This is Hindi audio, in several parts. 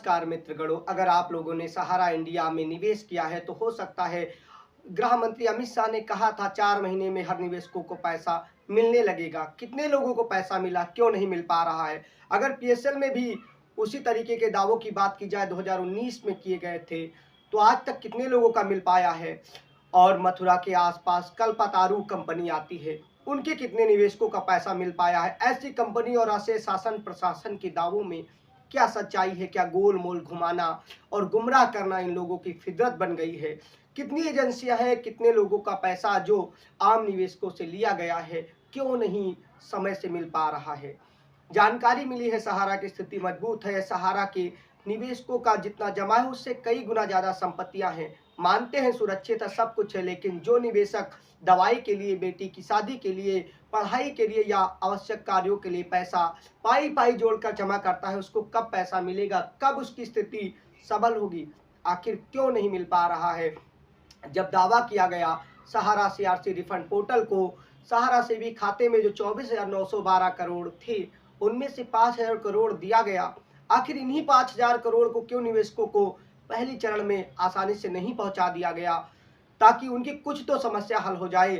नमस्कार मित्रगणों, अगर आप लोगों ने सहारा इंडिया में निवेश किया है तो हो सकता है गृह मंत्री अमित शाह ने कहा था 4 महीने में हर निवेशकों को पैसा मिलने लगेगा। कितने लोगों को पैसा मिला, क्यों नहीं मिल पा रहा है? अगर पीएसएल में भी उसी तरीके के दावों की बात की जाए 2019 में किए गए थे तो आज तक कितने लोगों का मिल पाया है? और मथुरा के आसपास कल्पतरू कंपनी आती है, उनके कितने निवेशकों का पैसा मिल पाया है? ऐसी कंपनी और ऐसे शासन प्रशासन के दावों में क्या सच्चाई है? क्या गोल मोल घुमाना और गुमराह करना इन लोगों की फितरत बन गई है? कितनी एजेंसियां हैं, कितने लोगों का पैसा जो आम निवेशकों से लिया गया है, क्यों नहीं समय से मिल पा रहा है? जानकारी मिली है सहारा की स्थिति मजबूत है। सहारा के निवेशकों का जितना जमा है उससे कई गुना ज्यादा संपत्तियां हैं। मानते हैं सुरक्षित है, सब कुछ है, लेकिन जो निवेशक दवाई के लिए, बेटी की शादी के लिए, पढ़ाई के लिए या आवश्यक कार्यों के लिए पैसा पाई पाई जोड़कर जमा करता है, उसको कब पैसा मिलेगा, कब उसकी स्थिति सबल होगी? आखिर क्यों नहीं मिल पा रहा है? जब दावा किया गया सहारा सीआरसी रिफंड पोर्टल को, सहारा से भी खाते में जो 24,912 करोड़ थे उनमें से 5,000 करोड़ दिया गया। आखिर इन्हीं 5,000 करोड़ को क्यों निवेशकों को पहली चरण में आसानी से नहीं पहुंचा दिया गया, ताकि उनकी कुछ तो समस्या हल हो जाए?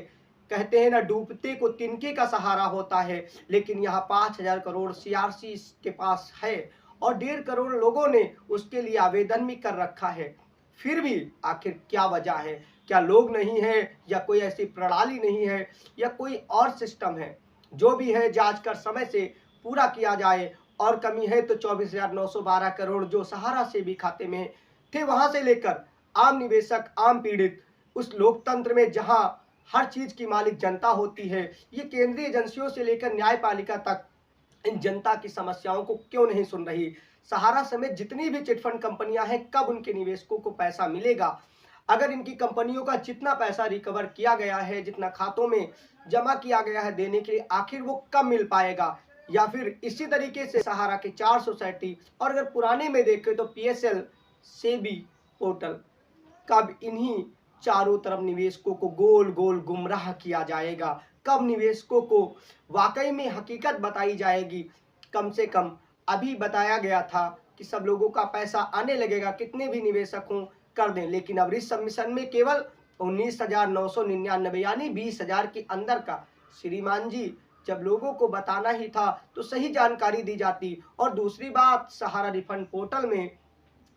कहते हैं ना, डूबते को तिनके का सहारा होता है, लेकिन यहाँ 5,000 करोड़ सीआरसी के पास है और 1.5 करोड़ लोगों ने उसके लिए आवेदन भी कर रखा है। फिर भी आखिर क्या वजह है? क्या लोग नहीं है, या कोई ऐसी प्रणाली नहीं है, या कोई और सिस्टम है? जो भी है जांच कर समय से पूरा किया जाए। और कमी है तो 24,912 करोड़ जो सहारा से भी खाते में थे, वहां से लेकर आम निवेशक, आम पीड़ित, उस लोकतंत्र में जहां हर चीज की मालिक जनता होती है, ये केंद्रीय एजेंसियों से लेकर न्यायपालिका तक इन जनता की समस्याओं को क्यों नहीं सुन रही? सहारा समेत जितनी भी चिटफंड कंपनियां हैं, कब उनके निवेशकों को पैसा मिलेगा? अगर इनकी कंपनियों का जितना पैसा रिकवर किया गया है, जितना खातों में जमा किया गया है देने के लिए, आखिर वो कब मिल पाएगा? या फिर इसी तरीके से सहारा की 4 सोसाइटी, और अगर पुराने में देखें तो पीएसएल, सेबी पोर्टल, कब इन्हीं चारों तरफ निवेशकों को गोल गोल गुमराह किया जाएगा? कब निवेशकों को वाकई में हकीकत बताई जाएगी? कम से कम अभी बताया गया था कि सब लोगों का पैसा आने लगेगा, कितने भी निवेशक हों कर दें, लेकिन अब इस सबमिशन में केवल 19,999 यानी 20,000 के अंदर का। श्रीमान जी, जब लोगों को बताना ही था तो सही जानकारी दी जाती। और दूसरी बात, सहारा रिफंड पोर्टल में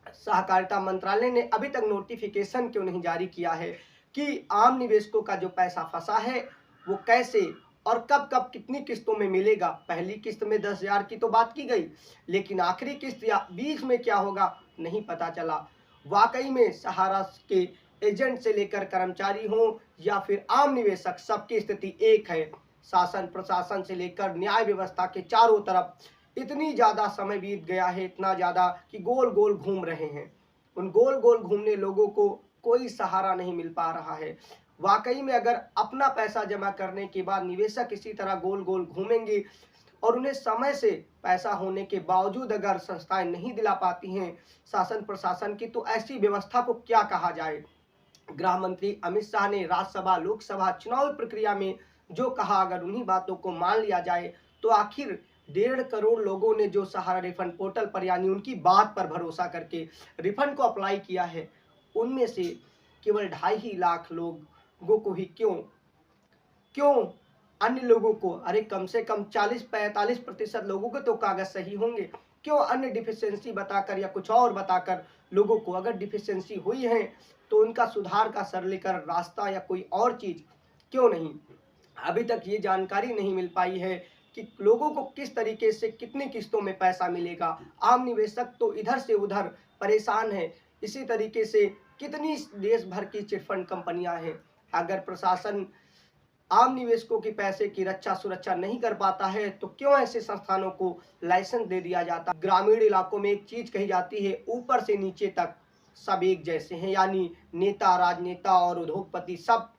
सहकारिता मंत्रालय ने अभी तक नोटिफिकेशन क्यों नहीं जारी किया है कि आम निवेशकों का जो पैसा फंसा है वो कैसे और कब कब कितनी किस्तों में मिलेगा? पहली किस्त में 10,000 की तो बात की गई, लेकिन आखिरी किस्त या बीच में क्या होगा नहीं पता चला। वाकई में सहारा के एजेंट से लेकर कर्मचारी हो या फिर आम निवेशक, सबकी स्थिति एक है। शासन प्रशासन से लेकर न्याय व्यवस्था के चारों तरफ इतनी ज्यादा समय बीत गया है, इतना ज्यादा कि गोल गोल घूम रहे हैं। उन गोल गोल घूमने लोगों को कोई सहारा नहीं मिल पा रहा है। वाकई में अगर अपना पैसा जमा करने के बाद निवेशक इसी तरह गोल गोल घूमेंगे और उन्हें समय से पैसा होने के बावजूद अगर संस्थाएं नहीं दिला पाती हैं शासन प्रशासन की, तो ऐसी व्यवस्था को क्या कहा जाए? गृह मंत्री अमित शाह ने राज्यसभा लोकसभा चुनाव प्रक्रिया में जो कहा, अगर उन्हीं बातों को मान लिया जाए तो आखिर 1.5 करोड़ लोगों ने जो सहारा रिफंड पोर्टल पर यानी उनकी बात पर भरोसा करके रिफंड को अप्लाई किया है, उनमें से केवल 2.5 लाख लोगों को ही क्यों अन्य लोगों को, अरे कम से कम 40-45% लोगों के तो कागज सही होंगे, क्यों अन्य डिफिशियंसी बताकर या कुछ और बताकर लोगों को, अगर डिफिशियंसी हुई है तो उनका सुधार का सरलीकरण रास्ता या कोई और चीज क्यों नहीं? अभी तक ये जानकारी नहीं मिल पाई है कि लोगों को किस तरीके से कितनी किस्तों में पैसा मिलेगा। आम निवेशक तो इधर से उधर परेशान है। इसी तरीके से कितनी देश भर की चिटफंड कंपनियां हैं। अगर प्रशासन आम निवेशकों के पैसे की रक्षा सुरक्षा नहीं कर पाता है तो क्यों ऐसे संस्थानों को लाइसेंस दे दिया जाता? ग्रामीण इलाकों में एक चीज कही जाती है, ऊपर से नीचे तक सब एक जैसे हैं, यानी नेता, राजनेता और उद्योगपति सब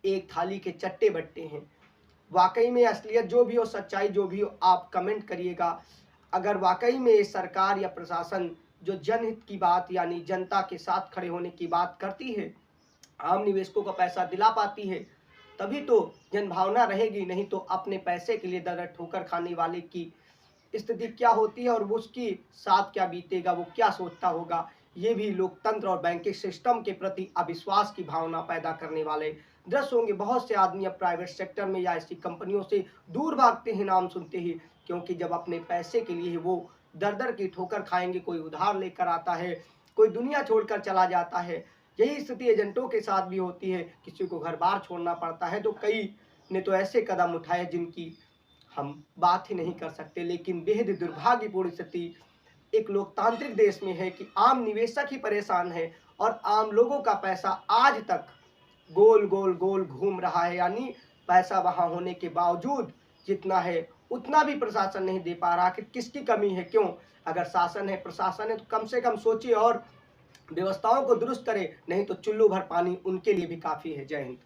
एक थाली के चट्टे बट्टे हैं। वाकई में असलियत जो भी हो, सच्चाई जो भी हो, आप कमेंट करिएगा। अगर वाकई में सरकार या प्रशासन जो जनहित की बात यानी जनता के साथ खड़े होने की बात करती है, आम निवेशकों का पैसा दिला पाती है, तभी तो जनभावना रहेगी, नहीं तो अपने पैसे के लिए दर ठोकर खाने वाले की स्थिति क्या होती है और वो उसकी साथ क्या बीतेगा, वो क्या सोचता होगा, ये भी लोकतंत्र और बैंकिंग सिस्टम के प्रति अविश्वास की भावना पैदा करने वाले दृश्य होंगे। बहुत से आदमी अब प्राइवेट सेक्टर में या ऐसी कंपनियों से दूर भागते हैं नाम सुनते ही, क्योंकि जब अपने पैसे के लिए वो दर-दर की ठोकर खाएँगे, कोई उधार लेकर आता है, कोई दुनिया छोड़कर चला जाता है। यही स्थिति एजेंटों के साथ भी होती है, किसी को घर-बार छोड़ना पड़ता है, तो कई ने तो ऐसे कदम उठाए जिनकी हम बात ही नहीं कर सकते। लेकिन बेहद दुर्भाग्यपूर्ण स्थिति एक लोकतांत्रिक देश में है कि आम निवेशक ही परेशान है और आम लोगों का पैसा आज तक गोल गोल गोल घूम रहा है, यानी पैसा वहां होने के बावजूद जितना है उतना भी प्रशासन नहीं दे पा रहा। कि किसकी कमी है, क्यों? अगर शासन है, प्रशासन है, तो कम से कम सोचिए और व्यवस्थाओं को दुरुस्त करे, नहीं तो चुल्लू भर पानी उनके लिए भी काफी है। जय हिंद।